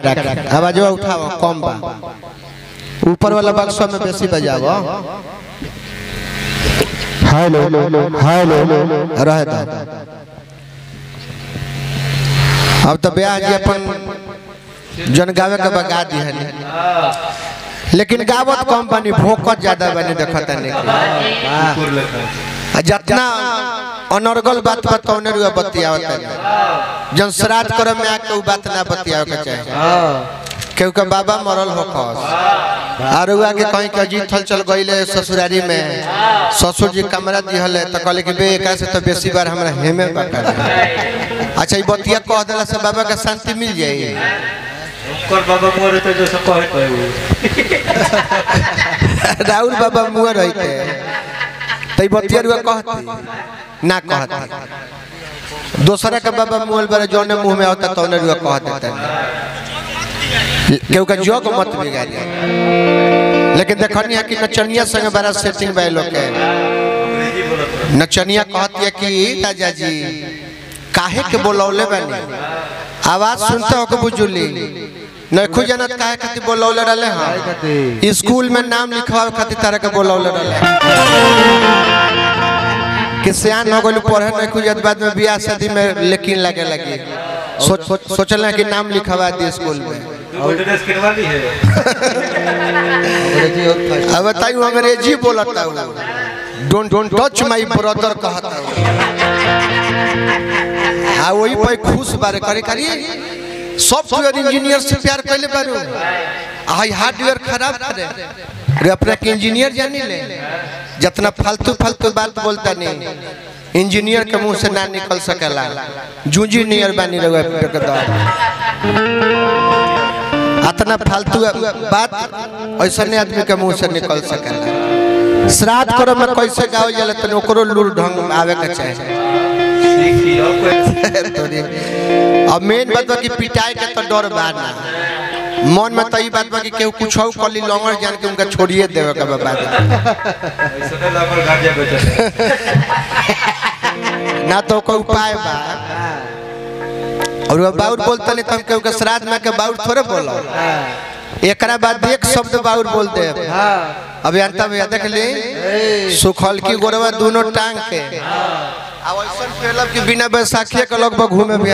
आवाज उठाओ कम बा ऊपर वाला बक्सा में बेसी बजाओ। हेलो हेलो रहे दो। अब तो ब्याह जी अपन जन गावे के बगा दी है लेकिन गावत कम बनी भोकत ज्यादा बनी देखता नहीं जितना अनर्गल बात बताओने रुआ बतियावता जन श्राद्ध करम में आके वो बात ना बतियावे के चाहिए क्योंकि बाबा मरल हो खस और आगे कहीं के जीत थल चल गईले ससुरारी में ससुर जी कमरा दिहले तो कहले कि बे एकरा से तो बेसी बार हमरा हेमे बका। अच्छा ई बतिया कह देला से बाबा का शांति मिल जाई कर बाबा मोर तो जो सब कहे राहुल बाबा मुआ रहते तई बतिया रुआ कहती ना कहती दूसरा का बाबा मुहल बारे जोने मुंह में होता तो ने रुआ कह देता क्योंकि जोग मत बिगाड़ी। लेकिन देखनी है कि नचनिया संग बड़ा सेटिंग बाय लोग के नचनिया कहती है कि राजा जी काहे के बोलौले बनी आवाज सुनते हो के बुझुली नहीं खुद जानत काहे खातिर बोलौले रहले हां स्कूल में नाम लिखवावे खातिर तारा के बोलौले रहले कि सियान हो गइल पढ़े नहीं खुद बाद में बियाह शादी में लेकिन लगे लगी सोचल कि नाम लिखवा दी स्कूल में ड्रेस किनवा ली है अब बताइयो अंग्रेजी बोलता हूं डोंट टच माय ब्रदर कहता हूं आ वही पे खुश बारे करे करी सॉफ्टवेयर इंजीनियर से प्यार कैले बारू हाई हार्डवेयर खराब करे रे अपना के इंजीनियर जानी ले जितना फालतू फालतू बात बोलता नहीं इंजीनियर के मुंह से ना निकल सकेला जूंजी नियर बानी रहुआ इतना फालतू बात ऐसा नहीं आदमी के मुंह से निकल सकेला। श्राद्ध करो में कैसे गाओ जले तने ओकरो लूर ढंग आवे के चाहिए अब मेन बात बा कि पिटाई के तो डर बा ना मन में तो ई बात बा कि केहू कुछ और कली लंगर जान के उनका छोड़िए देवे के बाबा ऐसे लापर गाड़िया बेचे ना तो कोई उपाय बा और बाउर बोलता नहीं तो हम केहू के श्राद्ध में के बाउर थोड़े बोलो एकरा बाद एक शब्द बाउर बोल दे अब अंत में देख ली सुखल की गोरवा दोनों टांग के अब ऐसा फैलब कि बिना बैसाखी के लगभग घूमे भी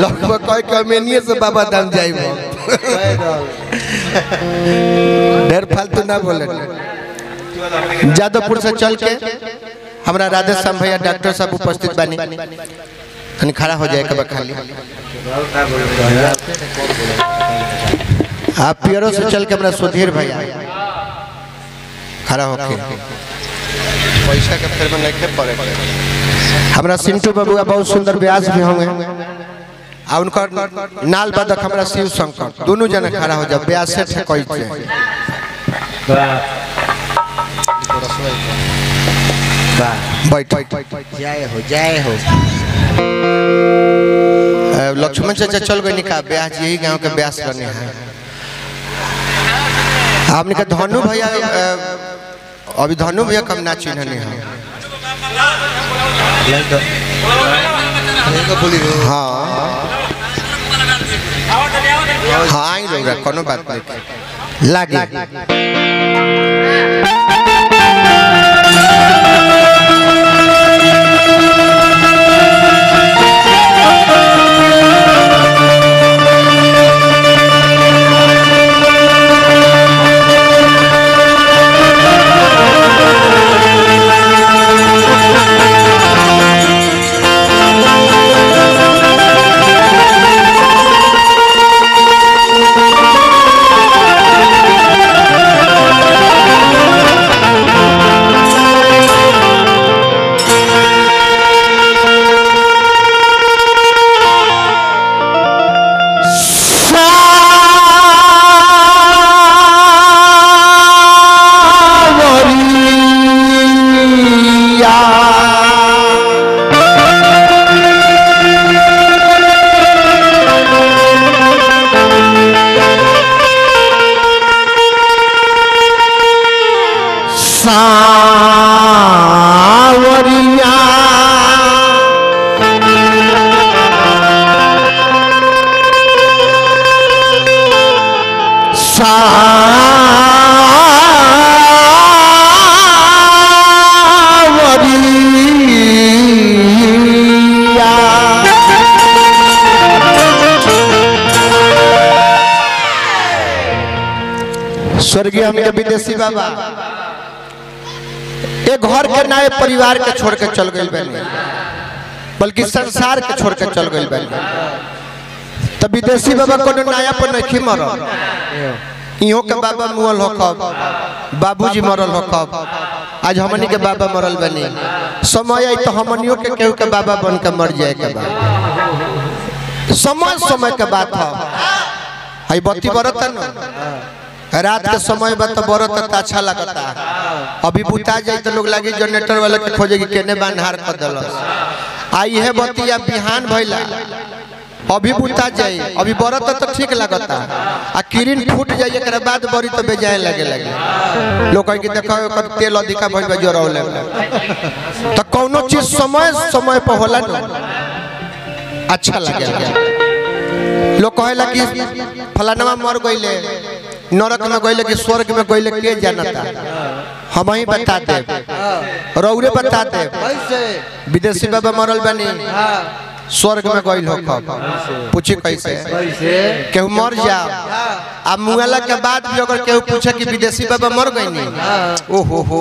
लगभग कोई कमेनिए से बाबा धाम जाइबो ढेर फालतू ना बोले। जादवपुर से चल के हमारा राधे श्याम भैया डॉक्टर साहब उपस्थित बानी तनी खड़ा हो जाए कब खाली आप पियरो से चल के हमारा सुधीर भैया खड़ा होके पैसा के फेर में नहीं पड़े हमारा सिंटू बाबू बहुत सुंदर ब्यास भी होंगे आ उनका नाल बादक हमारा शिव शंकर दोनों जने खड़ा हो जाओ ब्यास से कोई जय हो लक्ष्मण चाचा चल गए निका ब्याह यही गांव के ब्यास बने हैं आपने का धनु भैया अभी धनु भैया कम ना चिन्हने हैं हाँ हाँ आई लोग कोनो बात नहीं लागे सावरिया स्वर्गीय हमके विदेशी बाबा एक घर के नए परिवार के छोड़ के चल गए बल्कि संसार के छोड़ के चल गए तो विदेशी बाबा को नया पर नहीं मर इहो के बाबा मुअल हो कब बाबूजी मरल हो कब आज हमनी के बाबा मरल बनी समय आई तो हमनियों के केहू के बाबा बन के मर जाए के बाद समय समय के बात है आई बत्ती बरत न रात के समय बा तो बरत तो अच्छा लगता अभी बुता जाए तो लोग लगी जनरेटर वाले के खोजे कि केने बानहार कर दलस आई है बत्ती बिहान भइला अभी बुता जाए अभी बरत तो ठीक लगता आ किरिन फूट जाए एक बाद बड़ी तो बेजाए लगे लोग कह के देखो ओकर तेल अधिका भइल बा जोरौले तो कोनो चीज समय समय पर होला न अच्छा लगे लोग कहेला कि फलाना मर गइले नरक में गइले कि स्वर्ग में गइले के जानता हम ही बता दे रौरे बता दे विदेशी बाबा मरल बनी स्वर्ग में गइल हो कब पूछी कैसे केहू मर जाओ आ मुआला के बाद भी अगर केहू पूछे कि विदेशी बाबा मर गइनी ओहो हो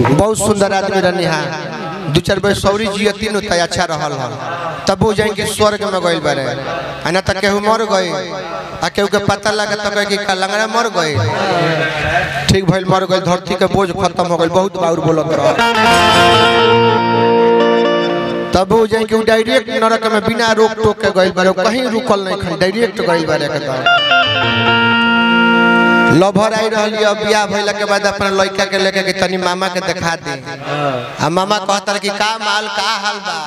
बहुत सुंदर आदमी रहनी हां दो चार बार सौरी जियती न त अच्छा रहल हो तब वो जाए कि स्वर्ग में गइल बारे ना त केहू मर गई आ केहू के पता लगे तो कहे कि लंगड़ा मर गई ठीक भइल मर गई धरती के बोझ खत्म हो गई बहुत बाउर बोलत रह तब वो जाए कि डायरेक्ट नरक में बिना रोक टोक के गइल बारे कहीं रुकल नहीं खन डायरेक्ट गइल बारे एकदम लभर आई रहली अब बियाह भइला के बाद अपना लड़का के लेके कि तनी मामा के दिखा दे आ मामा कहता कि का माल का हाल बा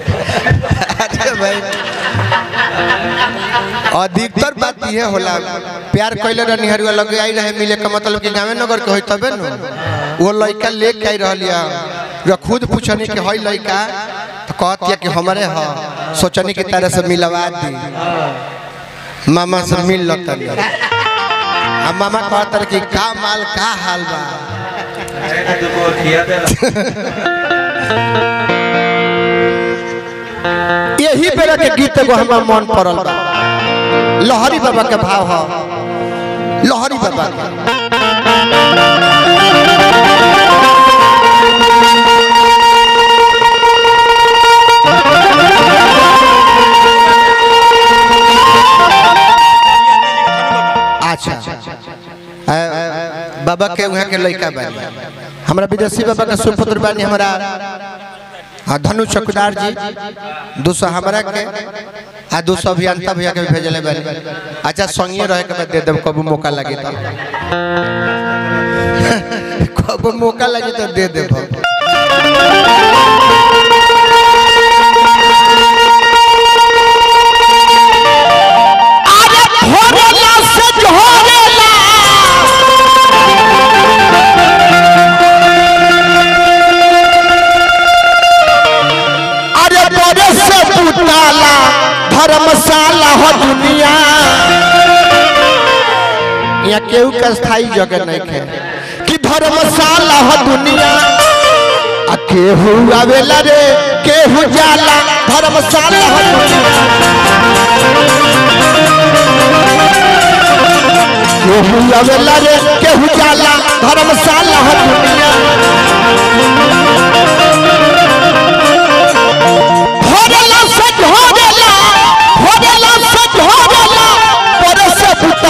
अरे भाई अधिकतर बात ये होला प्यार कइले रहनी हरुआ लगे आई रहे मिले के मतलब कि गांव नगर के होई तबे न वो लड़का लेके आई रहलिया जो खुद पूछनी कि हई लड़का तो कहतिया कि हमरे ह सोचनी कि तरह से मिलवा दी मामा से मिल लता आ मामा कहता कि का माल का हाल बा यही बेरा के गीत को हमारा मन पड़ल बा लहरी बाबा के भाव है लहरी बाबा के अच्छा बाबा के वहाँ के लड़का बानी हमारा विदेशी बाबा के सुपुत्र बानी हमारा धनु चौकीदार जी 200 हमरा के आ 200 अभियंता भैया के भेजले बानी अच्छा संगे रहे के दे देब कब मौका लगे तो कब मौका लगे तो दे देब धर्मशाला हो दुनिया यहाँ केहू का स्थायी जगह नहीं है कि धर्मशाला हो दुनिया आ केहू आवेला रे केहू जाला धर्मशाला हो दुनिया केहू आवेला रे केहू जाला धर्मशाला हो दुनिया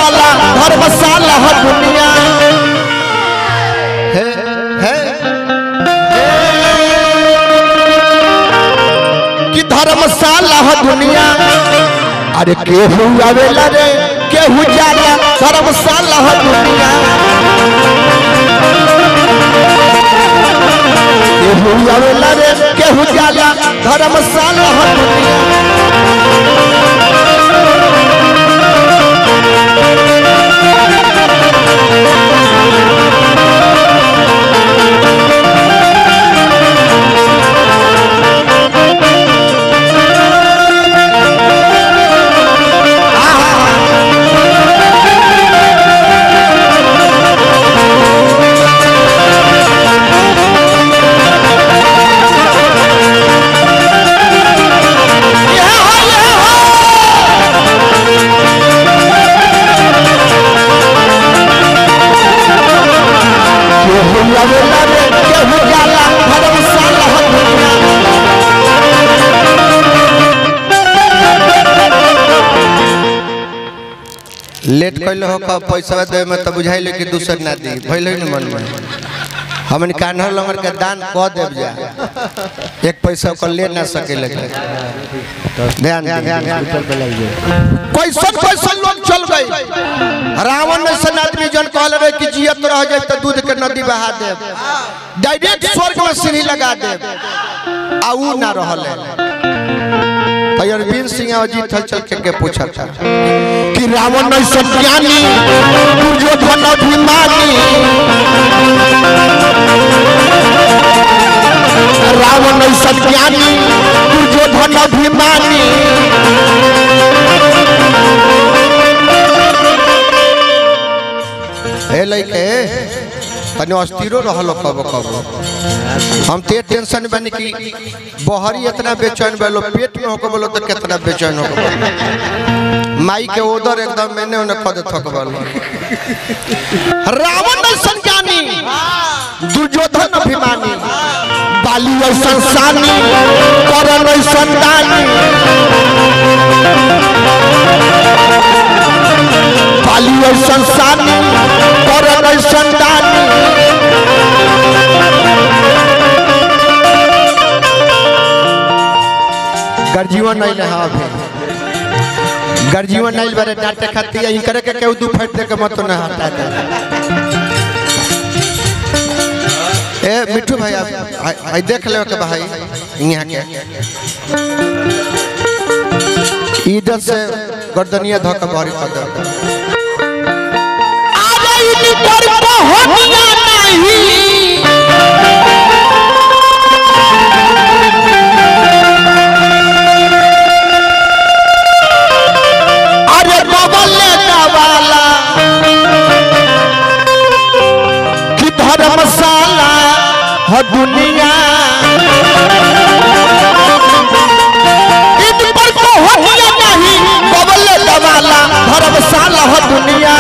धर्मशाला हो दुनिया कि धर्मशाला हो दुनिया अरे केहू आवेला रे केहू जाला धर्मशाला हो दुनिया केहू आवेला रे केहू जाला धर्मशाला हो दुनिया कैले हो का पैसा दे में तो बुझाइले कि दूसर ना दी भइले न मन में हमन कान्हा लंगर के दान क देब जा एक पैसा को ले ना सके लगे ध्यान पैसा लोग चल गए रावण ने सन आदमी जन कहल रहे कि जियत रह जाए तो दूध के नदी बहा देब डायरेक्ट स्वर्ग में सीढ़ी लगा देब आ ऊ ना रहले अरविंद सिंह अजीत चल के पूछा था कि रावण ने सज्ञानी दुर्योधन अभिमानी रावण ने सज्ञानी दुर्योधन अभिमानी हे लइके तने अस्थिरो रहलो कब हम ते टेंशन बनी कि बहरी इतना बेचैन बेलो पेट में होके बोलो तो कितना बेचैन होके माई के उधर एकदम मैंने उन्हें खद थक बोलो रावण ने संज्ञानी दुर्योधन अभिमानी बाली और संसानी करण और संतानी बाली और संसानी करण और संतानी गर्जीवन नहीं ले हाँ भी गर्जीवन नहीं बारे डांटे खाती है इनकरे के केहू दू फट दे के मत ना हटा दे ए मिठू भाई आप देख ले के भाई यहां के इधर से गर्दनिया धक बारी कर दे आ गई पर होनिया नहीं धर्मशाला हो दुनिया इन पर को होनिया नहीं बबल दवाला धर्मशाला हो दुनिया